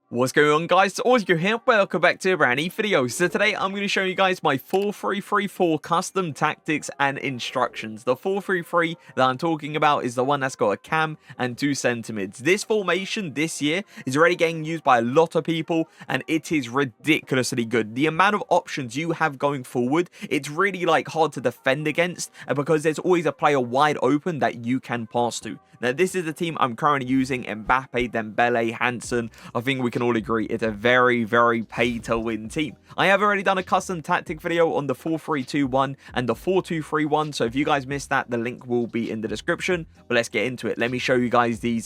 What's going on, guys? It's Auzio here. Welcome back to a brand new video. So today I'm going to show you guys my 4-3-3-4 custom tactics and instructions. The 4-3-3 that I'm talking about is the one that's got a cam and 2 centre mids. This formation this year is already getting used by a lot of people and it is ridiculously good. The amount of options you have going forward, it's really hard to defend against because there's always a player wide open that you can pass to. Now this is the team I'm currently using: Mbappe, Dembele, Hansen. I think we can all agree it's a very pay to win team. I have already done a custom tactic video on the 4-3-2-1 and the 4-2-3-1, so if you guys missed that, the link will be in the description. But let's get into it. Let me show you guys these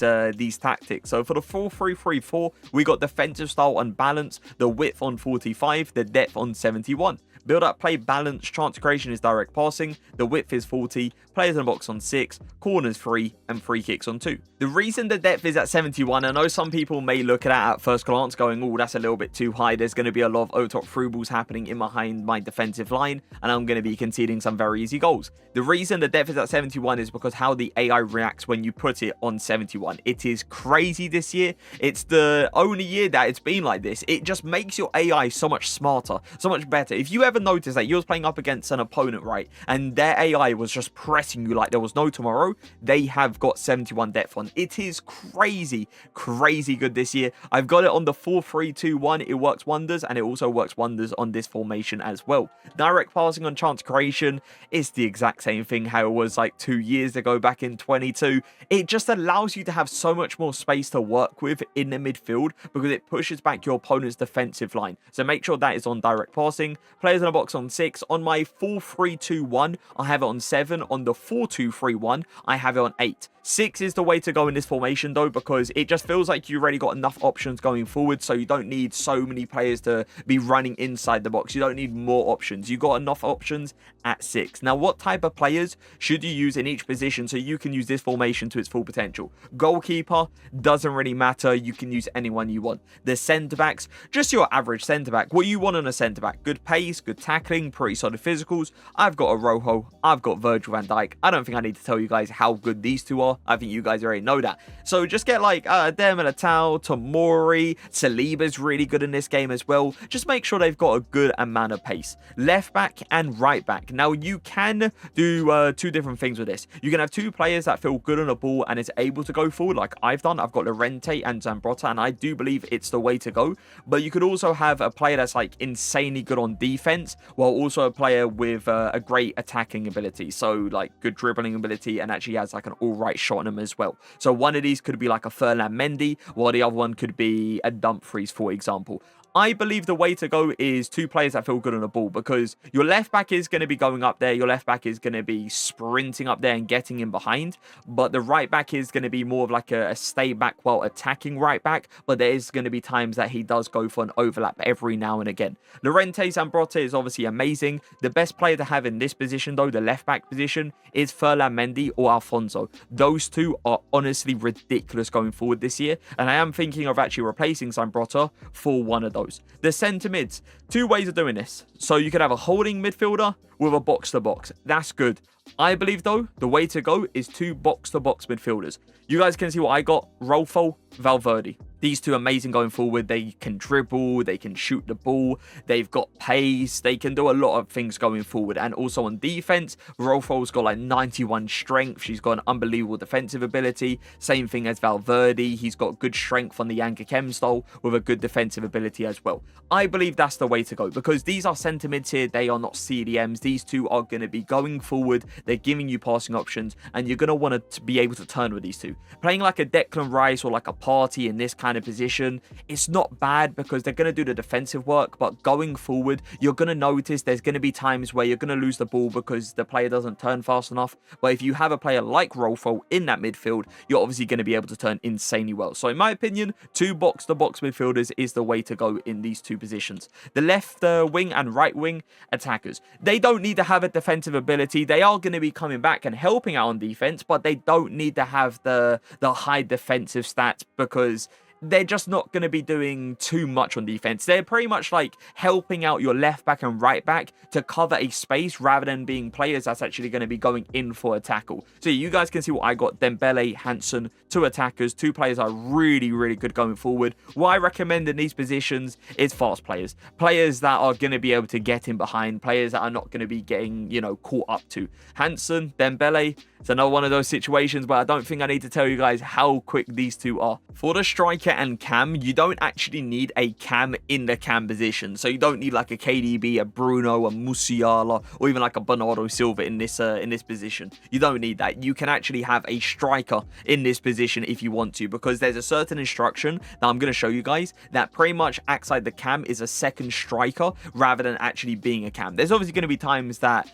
tactics. So for the 4-3-3-4, we got defensive style and balance, the width on 45, the depth on 71. Build up play balance, chance creation is direct passing, the width is 40, players in the box on 6, corners 3, and free kicks on 2. The reason the depth is at 71, I know some people may look at that at first glance going, oh, that's a little bit too high. There's going to be a lot of O-top through balls happening in behind my defensive line, and I'm going to be conceding some very easy goals. The reason the depth is at 71 is because how the AI reacts when you put it on 71. It is crazy this year. It's the only year that it's been like this. It just makes your AI so much smarter, so much better. If you ever notice that you was playing up against an opponent, right, and their AI was just pressing you like there was no tomorrow, they have got 71 depth on. It is crazy good this year. I've got it on the 4-3-2-1. It works wonders, and it also works wonders on this formation as well. Direct passing on chance creation is the exact same thing how it was like 2 years ago back in 22. It just allows you to have so much more space to work with in the midfield because it pushes back your opponent's defensive line. So make sure that is on direct passing. Players in the box on 6. On my 4-3-2-1, I have it on 7. On the 4-2-3-1, I have it on 8. 6 is the way to go in this formation though, because it just feels like you've already got enough options going forward, so you don't need so many players to be running inside the box. You don't need more options. You've got enough options at 6. Now, what type of players should you use in each position so you can use this formation to its full potential? Goalkeeper, doesn't really matter. You can use anyone you want. The centre-backs, just your average centre-back. What you want on a centre-back: good pace, good tackling, pretty solid physicals. I've got a Rojo, I've got Virgil van Dijk. I don't think I need to tell you guys how good these two are. I think you guys already know that. So just get like Militao, Mohr. Saliba's really good in this game as well. Just make sure they've got a good amount of pace. Left back and right back. Now you can do 2 different things with this. You can have 2 players that feel good on the ball and is able to go forward like I've done. I've got Llorente and Zambrotta, and I do believe it's the way to go. But you could also have a player that's like insanely good on defense, while also a player with a great attacking ability. So like good dribbling ability, and actually has like an all right shot on him as well. So one of these could be like a Furlan Mendy, while the other one could be a Dumfries, for example. I believe the way to go is 2 players that feel good on the ball, because your left back is going to be going up there. Your left back is going to be sprinting up there and getting in behind. But the right back is going to be more of like a stay back while attacking right back. But there is going to be times that he does go for an overlap every now and again. Llorente Zambrotta is obviously amazing. The best player to have in this position, though, the left back position, is Furlan Mendy or Alfonso. Those 2 are honestly ridiculous going forward this year. And I am thinking of actually replacing Zambrotta for one of those. The centre mids, 2 ways of doing this. So you could have a holding midfielder with a box-to-box. That's good. I believe, though, the way to go is 2 box-to-box midfielders. You guys can see what I got: Rolfo, Valverde. These 2 amazing going forward. They can dribble, they can shoot the ball, they've got pace, they can do a lot of things going forward. And also on defense, Rolfo's got like 91 strength. She's got an unbelievable defensive ability. Same thing as Valverde. He's got good strength on the Yanker Chem style with a good defensive ability as well. I believe that's the way to go, because these are centre mids here. They are not CDMs. These 2 are going to be going forward. They're giving you passing options, and you're going to want to be able to turn with these 2. Playing like a Declan Rice or like a Partey in this kind of position, it's not bad because they're going to do the defensive work. But going forward, you're going to notice there's going to be times where you're going to lose the ball because the player doesn't turn fast enough. But if you have a player like Rolfo in that midfield, you're obviously going to be able to turn insanely well. So in my opinion, 2 box-to-box midfielders is the way to go in these 2 positions. The left wing and right wing attackers, they don't need to have a defensive ability. They are going to be coming back and helping out on defense, but they don't need to have the high defensive stats, because they're just not going to be doing too much on defense. They're pretty much like helping out your left back and right back to cover a space rather than being players that's actually going to be going in for a tackle. So you guys can see what I got. Dembele, Hansen, two attackers, two players are really, really good going forward. What I recommend in these positions is fast players. Players that are going to be able to get in behind. Players that are not going to be getting, you know, caught up to. Hansen, Dembele, it's another one of those situations where I don't think I need to tell you guys how quick these two are. For the striker and cam, you don't actually need a cam in the cam position. So you don't need like a KDB, a Bruno, a Musiala, or even like a Bernardo Silva in this position. You don't need that. You can actually have a striker in this position if you want to, because there's a certain instruction that I'm going to show you guys that pretty much acts like the cam is a second striker rather than actually being a cam. There's obviously going to be times that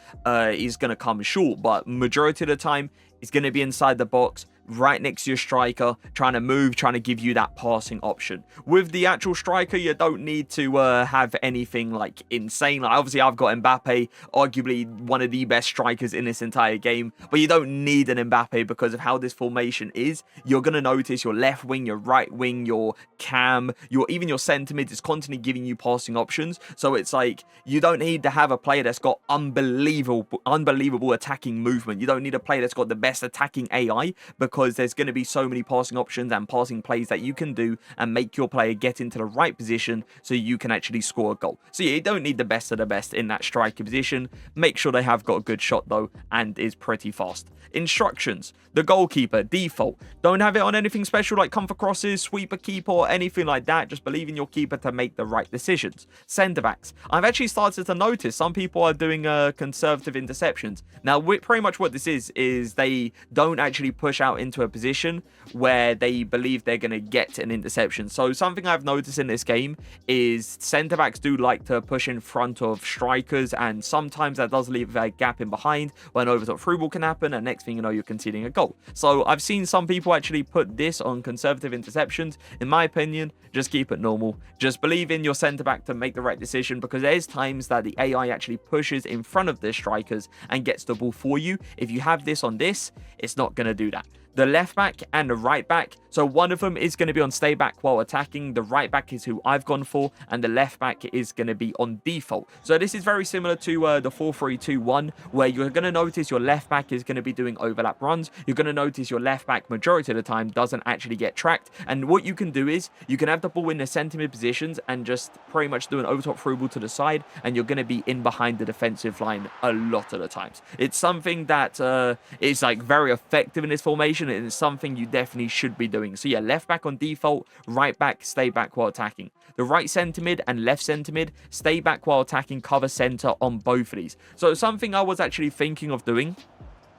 is going to come short, but majority of the time it's going to be inside the box, right next to your striker, trying to move, trying to give you that passing option. With the actual striker, you don't need to have anything like insane. Like obviously I've got Mbappe, arguably one of the best strikers in this entire game, but you don't need an Mbappe because of how this formation is. You're going to notice your left wing, your right wing, your cam, even your centre mid is constantly giving you passing options. So it's like you don't need to have a player that's got unbelievable attacking movement. You don't need a player that's got the best attacking AI, because there's going to be so many passing options and passing plays that you can do and make your player get into the right position so you can actually score a goal. So yeah, you don't need the best of the best in that striker position. Make sure they have got a good shot though and is pretty fast. Instructions: the goalkeeper, default. Don't have it on anything special like comfort crosses, sweeper keeper, or anything like that. Just believe in your keeper to make the right decisions. Centre backs. I've actually started to notice some people are doing conservative interceptions. Now, pretty much what this is they don't actually push out into a position where they believe they're going to get an interception. So something I've noticed in this game is centre backs do like to push in front of strikers, and sometimes that does leave a gap in behind when overtop through ball can happen, and next thing you know, you're conceding a goal. So I've seen some people actually put this on conservative interceptions. In my opinion, just keep it normal. Just believe in your centre back to make the right decision, because there's times that the AI actually pushes in front of the strikers and gets the ball for you. If you have this on this, it's not going to do that. The left back and the right back. So one of them is going to be on stay back while attacking. The right back is who I've gone for, and the left back is going to be on default. So this is very similar to the 4-3-2-1, where you're going to notice your left back is going to be doing overlap runs. You're going to notice your left back majority of the time doesn't actually get tracked. And what you can do is you can have the ball in the centre mid positions and just pretty much do an overtop through ball to the side, and you're going to be in behind the defensive line a lot of the times. It's something that is like very effective in this formation, and it's something you definitely should be doing. So yeah, left back on default, right back, stay back while attacking. The right centre mid and left centre mid, stay back while attacking, cover centre on both of these. So something I was actually thinking of doing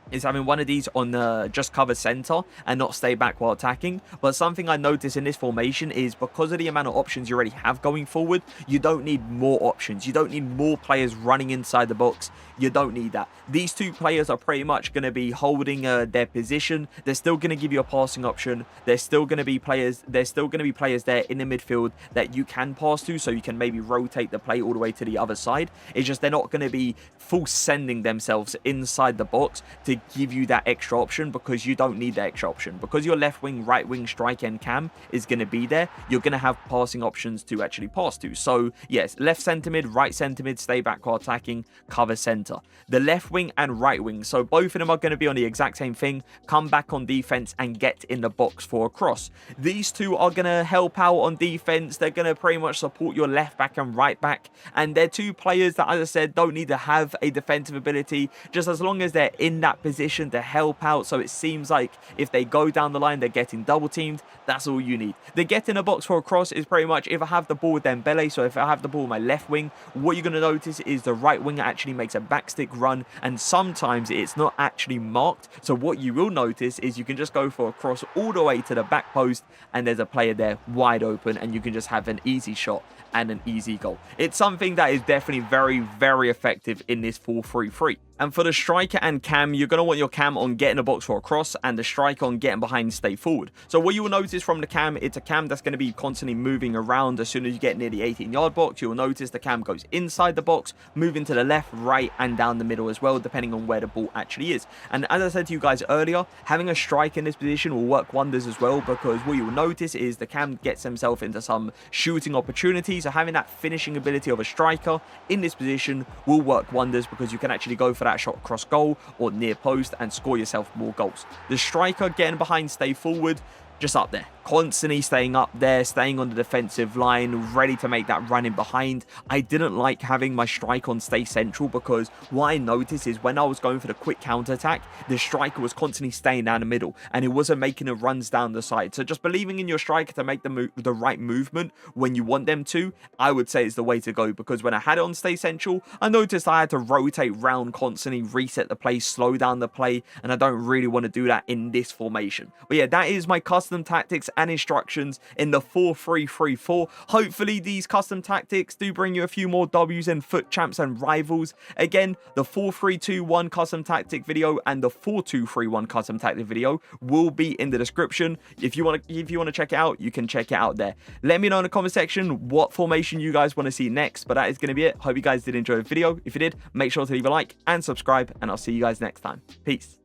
is having one of these on just cover center and not stay back while attacking. But something I noticed in this formation is because of the amount of options you already have going forward, you don't need more options. You don't need more players running inside the box. You don't need that. These two players are pretty much going to be holding their position. They're still going to give you a passing option. There's still going to be players there in the midfield that you can pass to, so you can maybe rotate the play all the way to the other side. It's just they're not going to be full sending themselves inside the box to give you that extra option, because you don't need that extra option. Because your left wing, right wing, strike and cam is going to be there, you're going to have passing options to actually pass to. So yes, left centre mid, right centre mid, stay back while attacking, cover centre. The left wing and right wing, so both of them are going to be on the exact same thing, come back on defense and get in the box for a cross. These two are going to help out on defense. They're going to pretty much support your left back and right back, and they're two players that, as I said, don't need to have a defensive ability, just as long as they're in that position to help out. So it seems like if they go down the line, they're getting double teamed. That's all you need. The get in a box for a cross is pretty much if I have the ball with Dembele, so if I have the ball with my left wing, what you're going to notice is the right winger actually makes a backstick run, and sometimes it's not actually marked. So what you will notice is you can just go for a cross all the way to the back post, and there's a player there wide open, and you can just have an easy shot and an easy goal. It's something that is definitely very, very effective in this 4-3-3. And for the striker and cam, you're going to want your cam on getting a box for a cross and the striker on getting behind stay forward. So what you will notice from the cam, it's a cam that's going to be constantly moving around. As soon as you get near the 18-yard box, you'll notice the cam goes inside the box, moving to the left, right, and down the middle as well, depending on where the ball actually is. And as I said to you guys earlier, having a striker in this position will work wonders as well, because what you will notice is the cam gets himself into some shooting opportunities. So having that finishing ability of a striker in this position will work wonders, because you can actually go for that shot across goal or near post and score yourself more goals. The striker getting behind stay forward, just up there, constantly staying up there, staying on the defensive line, ready to make that run in behind. I didn't like having my striker on stay central, because what I noticed is when I was going for the quick counter attack, the striker was constantly staying down the middle and it wasn't making the runs down the side. So just believing in your striker to make the right movement when you want them to, I would say is the way to go, because when I had it on stay central, I noticed I had to rotate round constantly, reset the play, slow down the play, and I don't really want to do that in this formation. But yeah, that is my custom tactics and instructions in the 4-3-3-4. Hopefully these custom tactics do bring you a few more W's in foot champs and rivals. Again, the 4-3-2-1 custom tactic video and the 4-2-3-1 custom tactic video will be in the description. If you want to check it out, you can check it out there. Let me know in the comment section what formation you guys want to see next, but that is going to be it. Hope you guys did enjoy the video. If you did, make sure to leave a like and subscribe, and I'll see you guys next time. Peace.